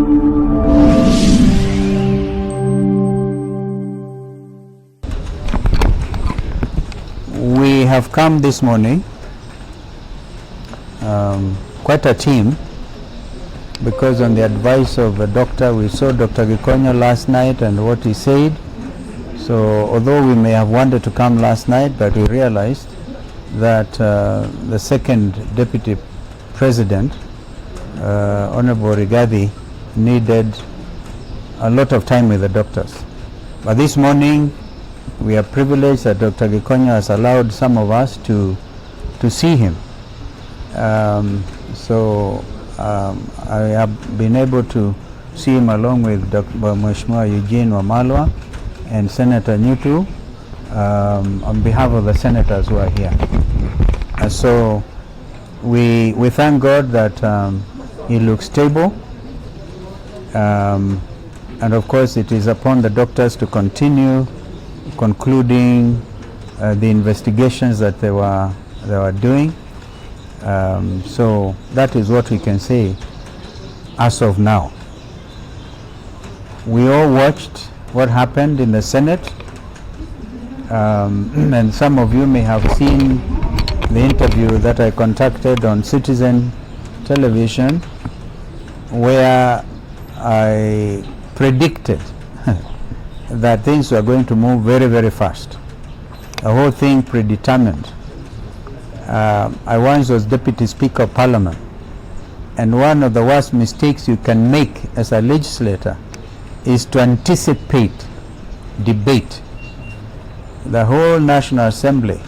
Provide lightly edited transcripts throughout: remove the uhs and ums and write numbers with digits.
We have come this morning, quite a team, because on the advice of a doctor, we saw Dr. Gikonyo last night and what he said. So although we may have wanted to come last night, but we realized that the second deputy president, Honorable Rigathi, needed a lot of time with the doctors. But this morning, we are privileged that Dr. Gikonyo has allowed some of us to see him. I have been able to see him along with Dr. Mheshimiwa Eugene Wamalwa and Senator Nyutu on behalf of the senators who are here. So we thank God that he looks stable, and of course it is upon the doctors to continue concluding the investigations that they were doing. So that is what we can say as of now. We all watched what happened in the Senate, and some of you may have seen the interview that I conducted on Citizen Television, where I predicted that things were going to move very, very fast. The whole thing predetermined. I once was Deputy Speaker of Parliament, and one of the worst mistakes you can make as a legislator is to anticipate debate. The whole National Assembly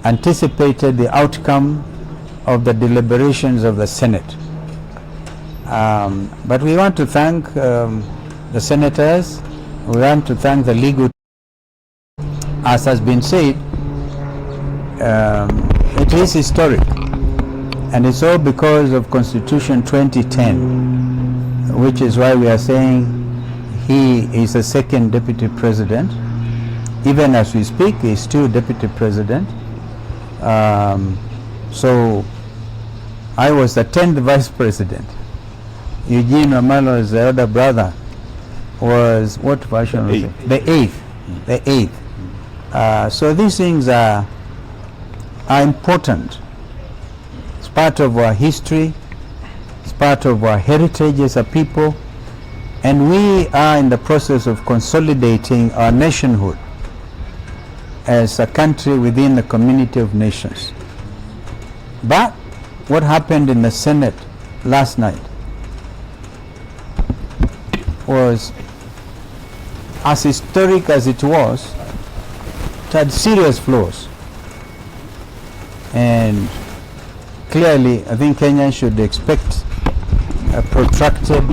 anticipated the outcome of the deliberations of the Senate. But we want to thank the senators. We want to thank the legal, as has been said, it is historic, and it's all because of Constitution 2010, which is why we are saying he is the second deputy president. Even as we speak, he is still deputy president. So I was the 10th vice president. Eugene Wamalwa's elder brother was, what version was it? The eighth. The eighth. So these things are important. It's part of our history. It's part of our heritage as a people. And we are in the process of consolidating our nationhood as a country within the community of nations. But what happened in the Senate last night was, as historic as it was, it had serious flaws. And clearly, I think Kenya should expect a protracted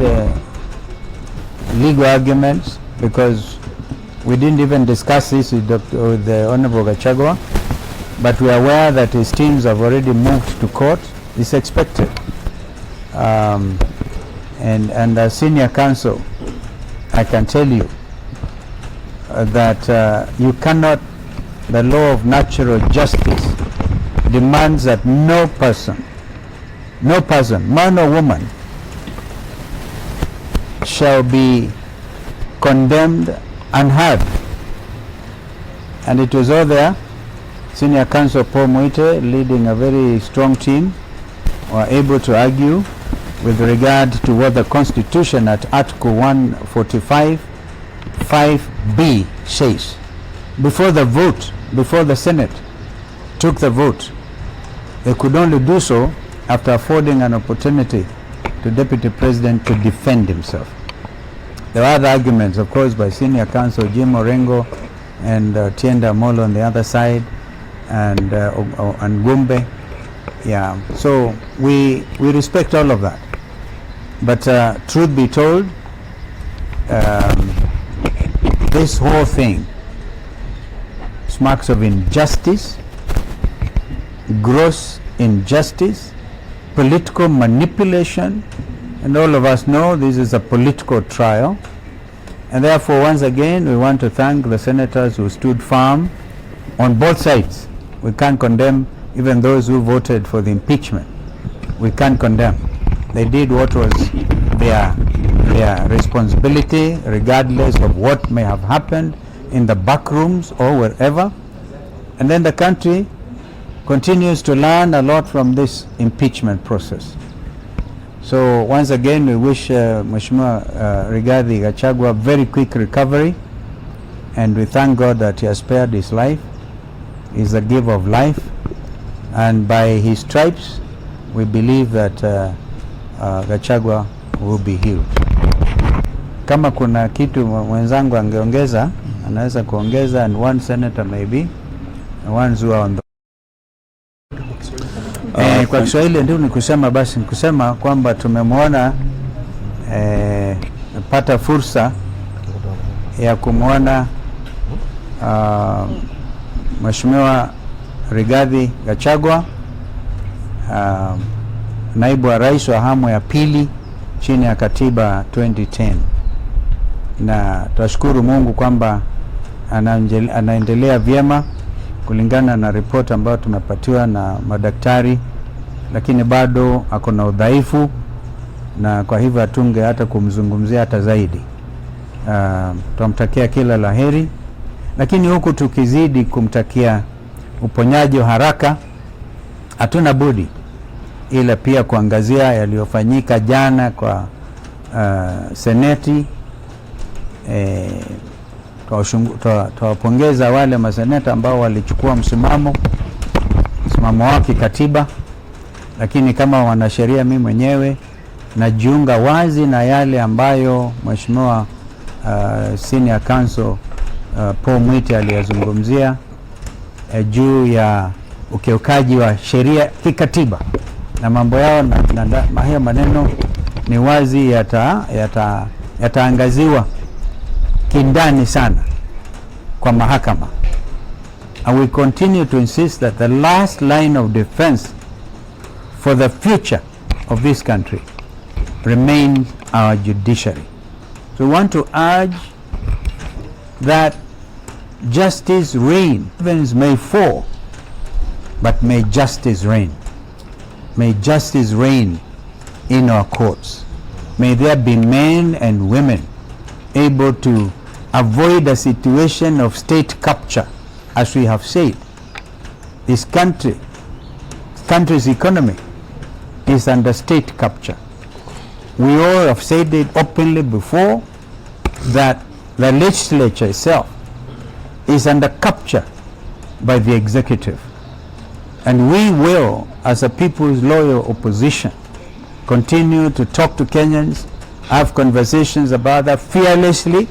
legal arguments, because we didn't even discuss this with the Honorable Gachagua, but we are aware that his teams have already moved to court. It's expected. And as senior counsel, I can tell you that you cannot, the law of natural justice demands that no person, man or woman, shall be condemned unheard. And it was all there. Senior counsel Paul Muite, leading a very strong team, were able to argue with regard to what the Constitution at Article 145 5B says. Before the vote, before the Senate took the vote, they could only do so after affording an opportunity to Deputy President to defend himself. There were other arguments, of course, by senior counsel Jim Orengo and Tienda Molo on the other side, and Gumbe. Yeah, so we respect all of that. But truth be told, this whole thing smacks of injustice, gross injustice, political manipulation, and all of us know this is a political trial. And therefore, once again, we want to thank the senators who stood firm on both sides. We can't condemn even those who voted for the impeachment. We can't condemn. They did what was their their responsibility regardless of what may have happened in the back rooms or wherever. And then the country continues to learn a lot from this impeachment process. So once again, we wish Mheshimiwa Rigathi Gachagua a very quick recovery, and we thank God that he has spared his life. He is the giver of life, and by his stripes we believe that Gachagua will be healed. Kama kuna kitu mwenzangu angeongeza, anaweza kuongeza, and one senator maybe, ones who are on the kwa Kiswahili ndio nikusema, basi nikusema kwamba tumemwona pata fursa ya kumwona Mheshimiwa Rigathi Gachagua, naibu wa rais wa awamu ya pili chini ya katiba 2010, na tunashukuru Mungu kwamba anaendelea vyema kulingana na ripoti ambayo tumepatiwa na madaktari, lakini bado ako na udhaifu, na kwa hivyo atunge hata kumzungumzia hata zaidi. Tunamtakia kila laheri, lakini huku tukizidi kumtakia uponyaji wa haraka, hatuna budi ila pia kuangazia yaliyofanyika jana kwa seneti. Tuwapongeza wale maseneta ambao walichukua msimamo wake katiba, lakini kama wanasheria, mimi mwenyewe najiunga wazi na yale ambayo Mheshimiwa Senior Counsel Paul Mwite aliyazungumzia juu ya ukiukaji wa sheria kikatiba na mambo yao, na hayo maneno ni wazi yataangaziwa kindani sana kwa mahakama. And we continue to insist that the last line of defense for the future of this country remains our judiciary. So we want to urge that justice reign. Heavens may fall, but may justice reign. May justice reign in our courts. May there be men and women able to avoid a situation of state capture. As we have said, this country's economy is under state capture. We all have said it openly before that the legislature itself is under capture by the executive. And we will, as a people's loyal opposition, continue to talk to Kenyans, have conversations about that fearlessly,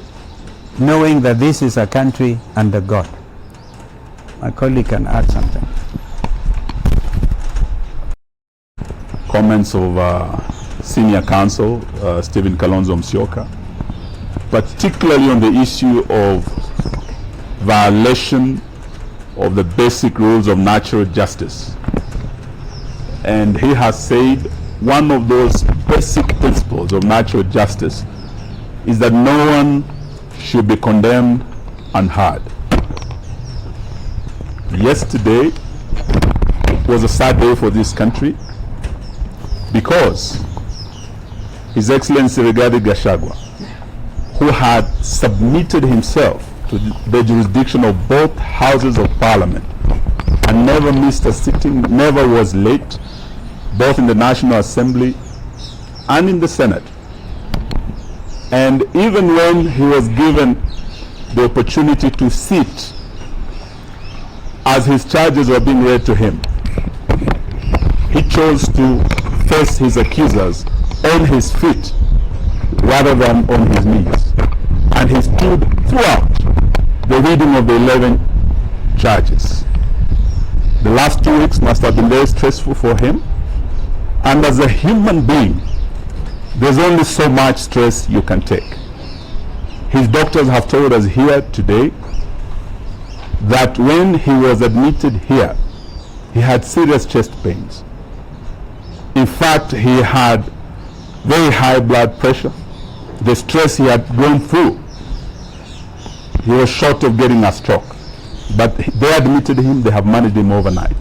knowing that this is a country under God. My colleague can add something. Comments of Senior Counsel Stephen Kalonzo Musyoka, particularly on the issue of violation of the basic rules of natural justice. And he has said one of those basic principles of natural justice is that no one should be condemned unheard. Yesterday was a sad day for this country because His Excellency Rigathi Gachagua, who had submitted himself to the jurisdiction of both houses of parliament and never missed a sitting, never was late, both in the National Assembly and in the Senate. And even when he was given the opportunity to sit as his charges were being read to him, he chose to face his accusers on his feet rather than on his knees. And he stood throughout the reading of the 11 charges. The last 2 weeks must have been very stressful for him. And as a human being, there's only so much stress you can take. His doctors have told us here today that when he was admitted here, he had serious chest pains. In fact, he had very high blood pressure. The stress he had gone through, he was short of getting a stroke. But they admitted him, they have managed him overnight.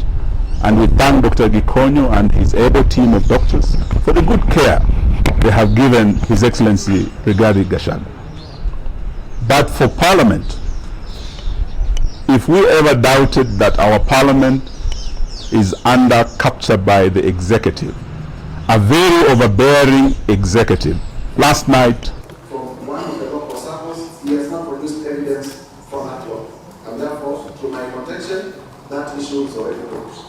And we thank Dr. Gikonyo and his able team of doctors for the good care they have given His Excellency Rigathi Gachagua. But for Parliament, if we ever doubted that our Parliament is under capture by the executive, a very overbearing executive. Last night, from one of the local circles, he has not produced evidence for that one. And therefore, to my protection, that issue is already closed.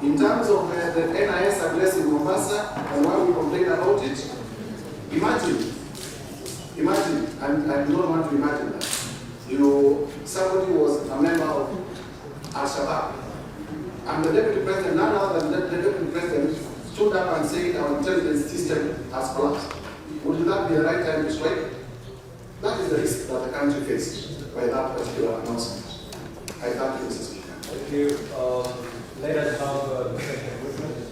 In terms of the NIS address in Mombasa and why we complain about it, imagine, and I don't want to imagine that. Somebody was a member of Al-Shabaab, and the Deputy President, none other than the Deputy President, stood up and said our intelligence system has collapsed. Would that be the right time to strike? That is the risk that the country faced by that particular announcement. I thank you, Mr. Speaker. Thank you. Let us have the second witness.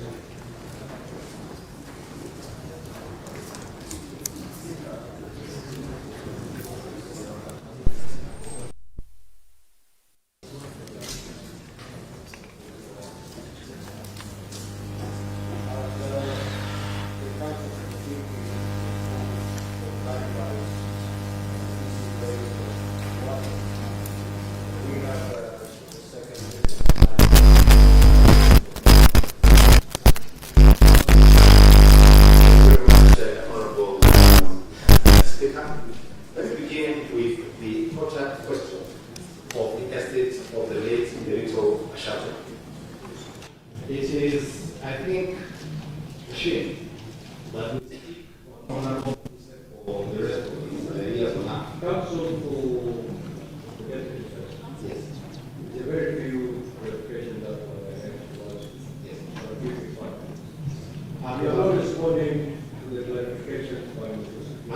It is, I think, a shame that we speak honorable for the rest of these years and a half. Council to get it. Yes. There are very few clarifications that was given. We are not responding to the clarification by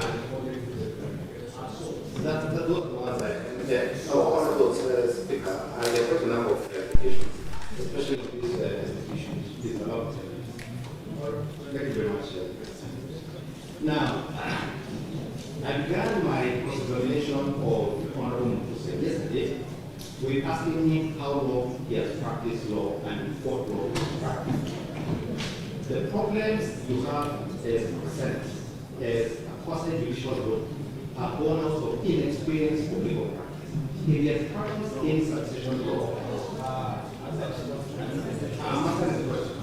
responding to the clarification. That those are the ones honorable Speaker, I have got a number of clarifications, especially on these issues. These are not. Thank you very much. Now, I began my examination of Honorable Mutuse yesterday with asking him how long he has practiced law and what law he has practiced. The problems you have as present as a quasi-judicial law are born out of inexperience of legal practice. If he has practiced in succession law, I'm asking the question.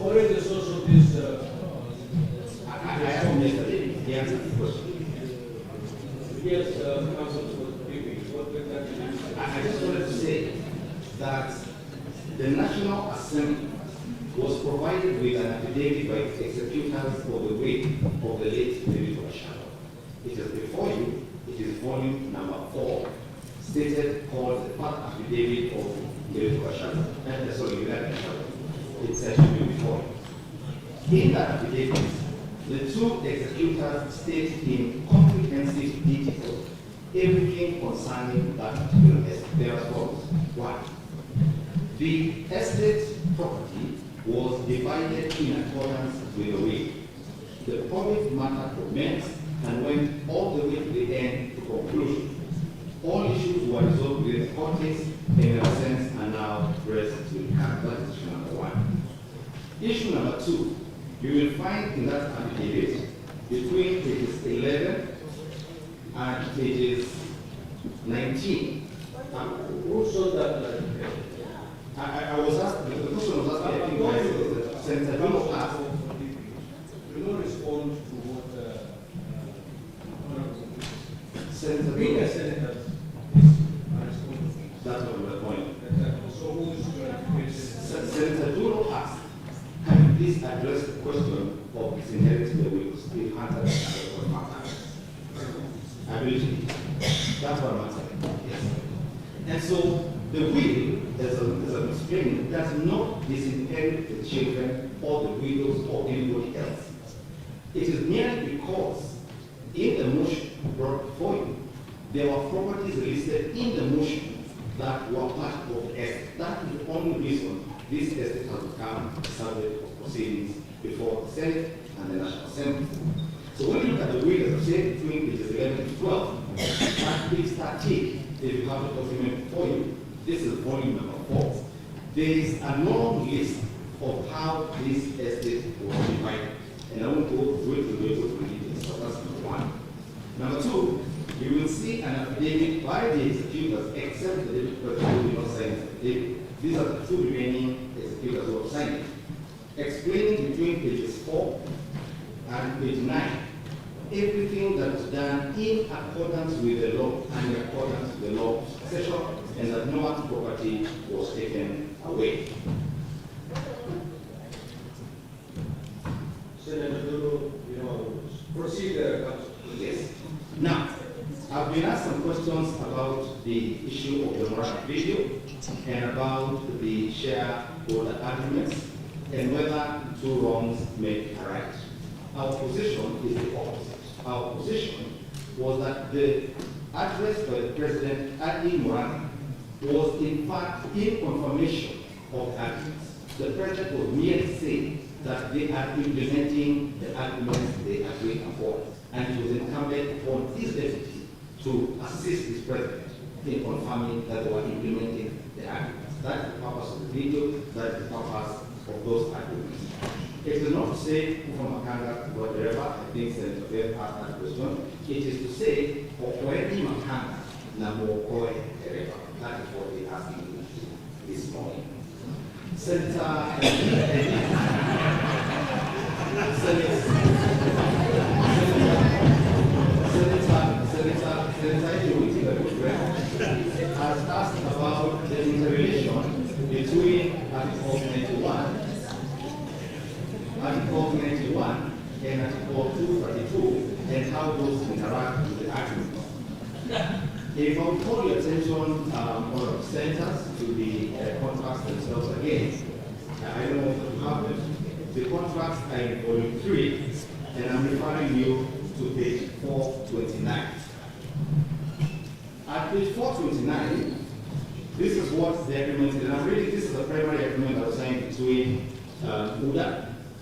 Already the source of this. I asked him yesterday, he answered the question. Yes, Council was giving. I just wanted to say that the National Assembly was provided with an affidavit by its executors for the weight of the late David Gachagua. It is before you. It is volume number 4, stated called the part affidavit of David Gachagua. Sorry, Rigathi Gachagua. It says to be before you. In that affidavit, the two executors state in comprehensive detail everything concerning that particular estate. There are forms. 1. The estate property was divided in accordance with the will. The public matter commenced and went all the way to the end to conclusion. All issues were resolved with the court case in a sense and now rest with hand. That is issue number 1. Issue number 2, you will find in that affidavit between pages 11 and pages 19. Who saw that? I was asked, the question was asked, I think, by Senator Jones asked. You don't respond to what Senator being a Jones. senator That's what the point. So who is Senator Jones asked, can you please address the question of disinheriting the wills? We've answered that for matter. I believe that's what I'm answering. Yes. And so the will, as I'm explaining, does not disinherit the children or the widows or anybody else. It is merely because in the motion brought before you, there were properties listed in the motion that were part of the estate. That is the only reason this estate has become the subject of proceedings before the Senate and the National Assembly. So when you look at the will, as I said, between pages 11 to 12, At page 13, if you have the document before you, this is volume number 4. There is a long list of how this estate was divided. And I won't go through it to be able to read it. So that's number 1. Number 2, you will see an affidavit by the executors, except the deputy president who did not sign the affidavit. These are the 2 remaining executors who have signed it. Explaining between pages 4 and page 9 everything that was done in accordance with the law and in accordance with the law of succession, and that no one's property was taken away. Senator Dulu, you know, proceed, Council. Yes. Now, I've been asked some questions about the issue of the Morocco video and about the shareholder agreements and whether 2 wrongs make a right. Our position is the opposite. Our position was that the address by the President Adi Morocco was in fact in confirmation of agreements. The President was merely saying that they are implementing the agreements they agreed upon, and it was incumbent upon his deputy to assist his President in confirming that they were implementing the agreements. That is the purpose of the video, that is the purpose of those agreements. It is not to say from Makanga whatever, I think Senator Bell asked that question. It is to say, Okwedi Makanga Namokoi Ereba. That is what they asked me this morning. Senator has asked about the interrelation between Article 91 and Article 232 and how those interact with the agreement. If I would call your attention, or senators, to the contracts themselves again, I don't know if you have it. The contracts are in volume 3, and I'm referring you to page 429. At page 429, this is what the agreement is, and I'm reading, this is the primary agreement that was signed between UDA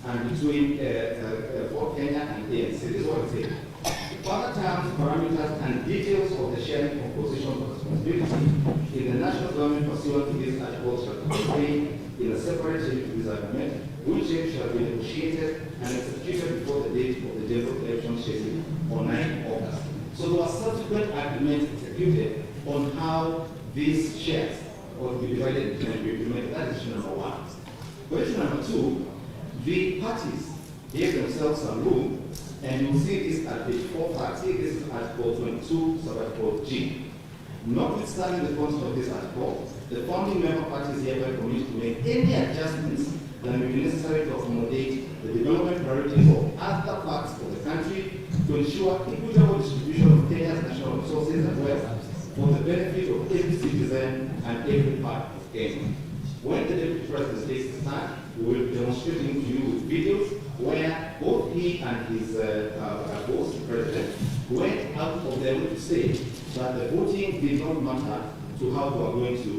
and between for Kenya and ANC. This is what it says. Further terms, parameters, and details of the sharing of positions of responsibility in the national government pursuant to this article shall be contained in a separate change to this agreement, which change shall be negotiated and executed before the date of the general election scheduled on 9 August. So there was subsequent agreement executed on how these shares will be divided and be implemented. That is issue number 1. Question number 2, the parties gave themselves some room, and you will see this at page 430. This is Article 22, Sub-Article G. Notwithstanding the content of this article, the founding member parties hereby commit to make any adjustments that may be necessary to accommodate the development priorities of other parts of the country to ensure equitable distribution of Kenya's national resources as well for the benefit of every citizen and every part of Kenya. When the Deputy President takes his stand, we will be demonstrating to you videos where both he and his boss, the President, went out of their way to say that the voting did not matter to how we are going to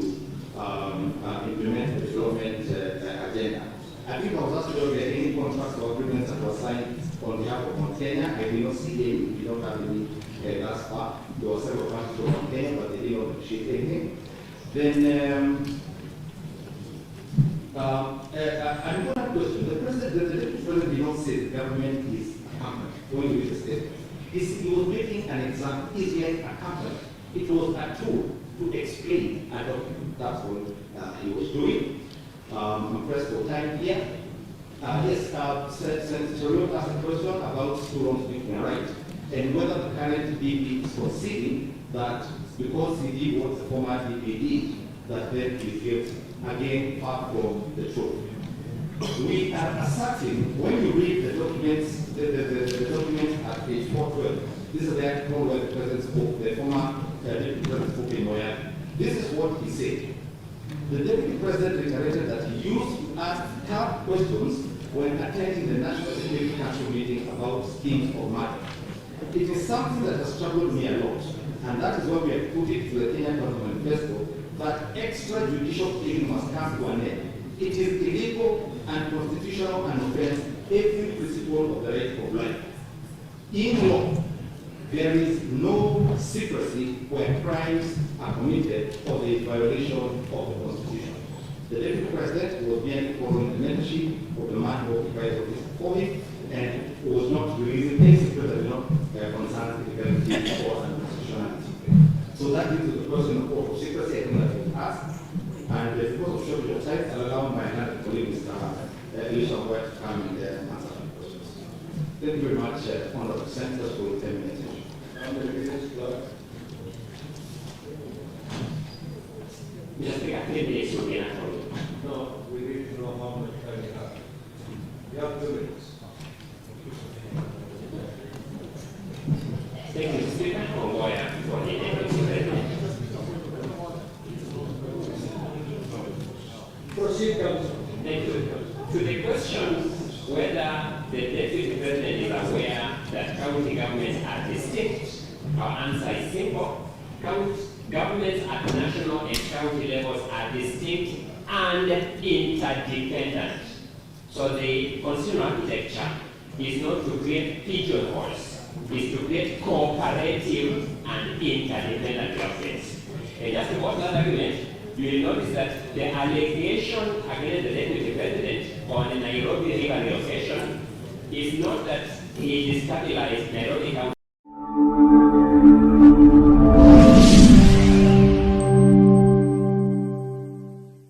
implement the development agenda. I think I was asked whether there are any contracts or agreements that were signed on behalf of Mount Kenya. I did not see any. We don't have any thus far. There were several contracts from Mount Kenya, but they did not appreciate anything. Then, an important question. The Deputy President did not say the government is a company when he was statement. He was making an example. Is yet a company. It was a tool to explain a document. That's what he was doing. I'm pressed for time here. Yes, Senator Rio asked a question about 2 wrongs making a right, and whether the current DP is conceding that because he did what the former DP did, that then he is guilty. Again, far from the truth. We are asserting, when you read the documents, the document at page 412, this is the article where the President spoke, the former Deputy President spoke in Moya. This is what he said. The Deputy President reiterated that he used to ask tough questions when attending the National Security Council meeting about schemes of money. It is something that has troubled me a lot, and that is why we have put it to the Kenya Government Manifesto that extrajudicial killing must come to an end. It is illegal and constitutional and offense every principle of the right of life. In law, there is no secrecy where crimes are committed or the violation of the Constitution. The Deputy President was merely following the mentorship of the man who occupied the office before him, and was not releasing any secrets that did not concern the legality or constitutionality. So that leads to the question of secrecy, I think that was asked. And because of shortage of time, I'll allow my another colleague, Mr. Elisha White, to come and answer the questions. Thank you very much, Honorable Senators, for your 10 minutes. Mr. Speaker, 10 minutes will be enough for you. No, we need to know how much time you have. You have 2 minutes. Thank you, Mr. Speaker. Ongoya for the Deputy President. Proceed, Council. Thank you. To the question whether the Deputy President is aware that county governments are distinct, our answer is simple. Governments at national and county levels are distinct and interdependent. So the constitutional architecture is not to create pigeonholes, is to create cooperative and interdependent governments. And just about that argument, you will notice that the allegation against the Deputy President on the Nairobi legal relocation is not that he destabilized Nairobi County